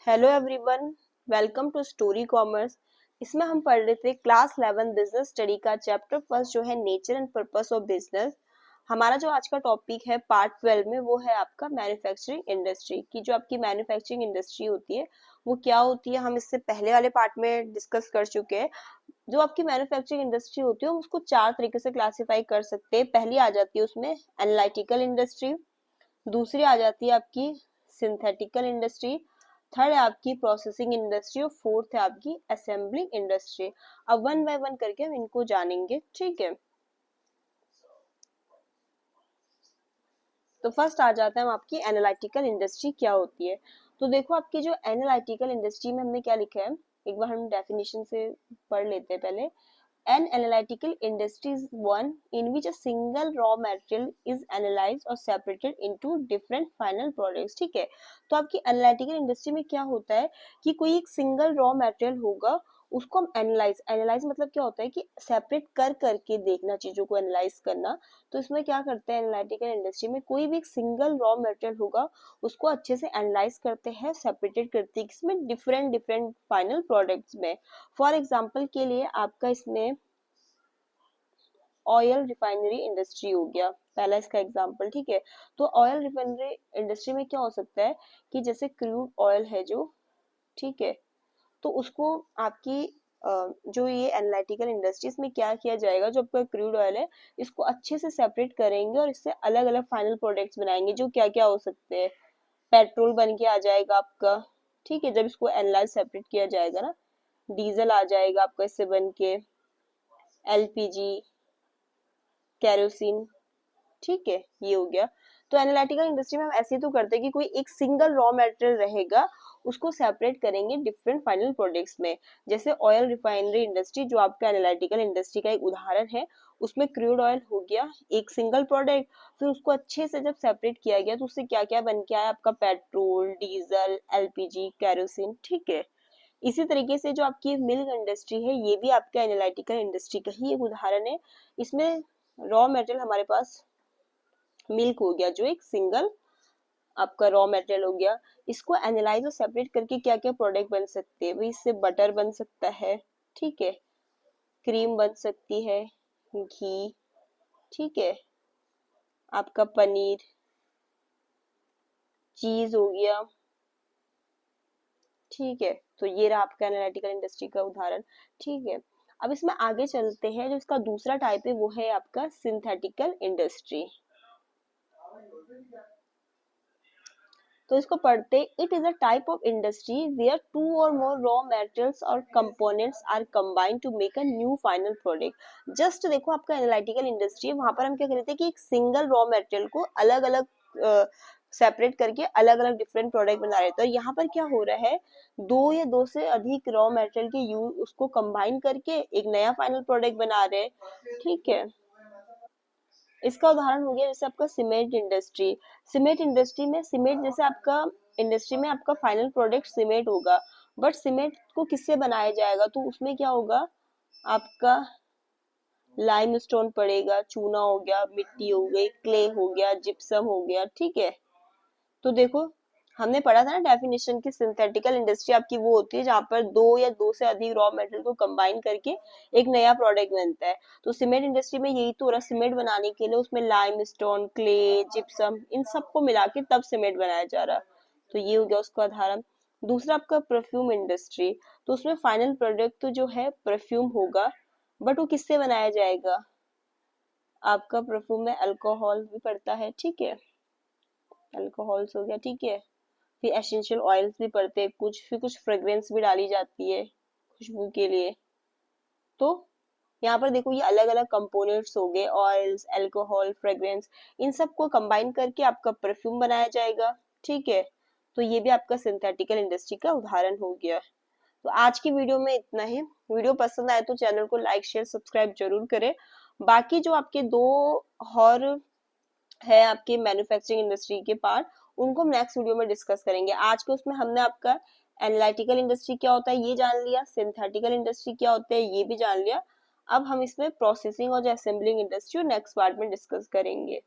Hello everyone, welcome to story commerce. इसमें हम पढ़ रहे थे क्लास 11 बिजनेस स्टडी का चैप्टर फर्स्ट जो है nature and purpose of business. हमारा जो आज का टॉपिक है पार्ट 12 में वो है आपका मैन्युफैक्चरिंग इंडस्ट्री की। जो आपकी मैन्युफैक्चरिंग इंडस्ट्री होती है वो क्या होती है, हम इससे पहले वाले पार्ट में डिस्कस कर चुके हैं। जो आपकी मैन्युफैक्चरिंग इंडस्ट्री होती है उसको चार तरीके से क्लासिफाई कर सकते हैं। पहली आ जाती है उसमें एनालिटिकल इंडस्ट्री, दूसरी आ जाती है आपकी सिंथेटिकल इंडस्ट्री, थर्ड है आपकी प्रोसेसिंग इंडस्ट्री और फोर्थ है आपकी असेंबलिंग इंडस्ट्री। अब वन बाय वन करके हम इनको जानेंगे, ठीक है। तो फर्स्ट आ जाता है हम आपकी एनालिटिकल इंडस्ट्री क्या होती है। तो देखो आपकी जो एनालिटिकल इंडस्ट्री में हमने क्या लिखा है, एक बार हम डेफिनेशन से पढ़ लेते हैं पहले। An analytical industry is one in which a single raw material is analyzed or separated into different final products। ठीक है, तो आपकी एनालिटिकल इंडस्ट्री में क्या होता है कि कोई एक सिंगल रॉ मटेरियल होगा, उसको हम एनालाइज एनालाइज मतलब क्या होता है कि सेपरेट कर करके देखना, चीजों को एनालाइज करना। तो इसमें क्या करते हैं एनालिटिकल इंडस्ट्री में, कोई भी एक सिंगल रॉ मटेरियल होगा उसको अच्छे से एनालाइज करते हैं, सेपरेटेड करते हैं इसमें डिफरेंट डिफरेंट फाइनल प्रोडक्ट्स में। फॉर एग्जाम्पल के लिए आपका इसमें ऑयल रिफाइनरी इंडस्ट्री हो गया पहला इसका एग्जांपल, ठीक है। तो ऑयल रिफाइनरी इंडस्ट्री में क्या हो सकता है कि जैसे क्रूड ऑयल है जो, ठीक है, तो उसको आपकी जो ये एनालिटिकल इंडस्ट्रीज में क्या किया जाएगा, जो आपका क्रूड ऑयल है इसको अच्छे से सेपरेट करेंगे और इससे अलग अलग फाइनल प्रोडक्ट्स बनाएंगे जो क्या क्या हो सकते हैं। पेट्रोल बन के आ जाएगा आपका, ठीक है, जब इसको एनालाइज सेपरेट किया जाएगा ना। डीजल आ जाएगा आपका इससे बन के, एलपीजी, केरोसिन, ठीक है, ये हो गया। तो एनालिटिकल इंडस्ट्री में हम ऐसे ही तो करते हैं कि कोई एक सिंगल रॉ मटेरियल रहेगा, उसको सेपरेट करेंगे डिफरेंट फाइनल प्रोडक्ट्स में। जैसे ऑयल रिफाइनरी इंडस्ट्री जो आपका एनालिटिकल इंडस्ट्री का एक उदाहरण है, उसमें क्रूड ऑयल हो गया एक सिंगल प्रोडक्ट, फिर उसको अच्छे से जब सेपरेट किया गया तो उससे क्या क्या बन के आया आपका पेट्रोल, डीजल, एलपीजी, केरोसिन, ठीक है। इसी तरीके से जो आपकी मिल्क इंडस्ट्री है ये भी आपका एनालिटिकल इंडस्ट्री का ही एक उदाहरण है। इसमें रॉ मटेरियल हमारे पास मिल्क हो गया जो एक सिंगल आपका रॉ मटेरियल हो गया, इसको एनालाइज और सेपरेट करके क्या क्या प्रोडक्ट बन सकते हैं भाई, इससे बटर बन सकता है, ठीक है, क्रीम बन सकती है, घी, ठीक है, आपका पनीर, चीज हो गया, ठीक है। तो ये रहा आपका एनालिटिकल इंडस्ट्री का उदाहरण, ठीक है। अब इसमें आगे चलते हैं, जो इसका दूसरा टाइप है वो है आपका सिंथेटिकल इंडस्ट्री। तो इसको पढ़ते, it is a type of industry where two और मोर रॉ मटेरियल्स और components are combined to make a new final product. Just देखो आपका एनालिटिकल इंडस्ट्री है, वहां पर हम क्या कर रहे थे कि एक सिंगल रॉ मटेरियल को अलग अलग सेपरेट करके अलग अलग डिफरेंट प्रोडक्ट बना रहे थे। और यहाँ पर क्या हो रहा है, दो या दो से अधिक रॉ मटेरियल के यूज उसको कंबाइन करके एक नया फाइनल प्रोडक्ट बना रहे हैं, ठीक है। इसका उदाहरण हो गया जैसे आपका सीमेंट इंडस्ट्री। सीमेंट इंडस्ट्री में सीमेंट जैसे आपका इंडस्ट्री में आपका फाइनल प्रोडक्ट सीमेंट होगा, बट सीमेंट को किससे बनाया जाएगा, तो उसमें क्या होगा आपका लाइम स्टोन पड़ेगा, चूना हो गया, मिट्टी हो गई, क्ले हो गया, जिप्सम हो गया, ठीक है। तो देखो हमने पढ़ा था ना डेफिनेशन की, सिंथेटिकल इंडस्ट्री आपकी वो होती है जहां पर दो या दो से अधिक रॉ मटेरियल को कंबाइन करके एक नया प्रोडक्ट बनता है। तो सीमेंट इंडस्ट्री में यही तो हो रहा, सीमेंट बनाने के लिए उसमें लाइम स्टोन, क्ले, जिप्सम, इन सबको मिला के तब सीमेंट बनाया जा रहा। तो ये हो गया उसका उदाहरण। दूसरा आपका परफ्यूम इंडस्ट्री, तो उसमें फाइनल प्रोडक्ट तो जो है परफ्यूम होगा, बट वो किससे बनाया जाएगा, आपका परफ्यूम में अल्कोहल भी पड़ता है, ठीक है, अल्कोहल्स हो गया, ठीक है। फिर एसेंशियल ऑयल्स भी पड़ते हैं कुछ, फिर कुछ फ्रेग्रेंस भी डाली जाती है खुशबू के लिए। तो यहाँ पर देखो ये अलग अलग कंपोनेंट्स हो गए, ऑयल्स, अल्कोहल, फ्रेग्रेंस, इन सबको कंबाइन करके आपका परफ्यूम बनाया जाएगा, ठीक है। तो ये भी आपका सिंथेटिकल इंडस्ट्री का उदाहरण हो गया। तो आज की वीडियो में इतना ही। वीडियो पसंद आए तो चैनल को लाइक शेयर सब्सक्राइब जरूर करें। बाकी जो आपके दो और है आपके मैन्युफैक्चरिंग इंडस्ट्री के पार्ट, उनको हम नेक्स्ट वीडियो में डिस्कस करेंगे। आज के उसमें हमने आपका एनालिटिकल इंडस्ट्री क्या होता है ये जान लिया, सिंथेटिकल इंडस्ट्री क्या होता है ये भी जान लिया। अब हम इसमें प्रोसेसिंग और जो असेंबलिंग इंडस्ट्री नेक्स्ट पार्ट में डिस्कस करेंगे।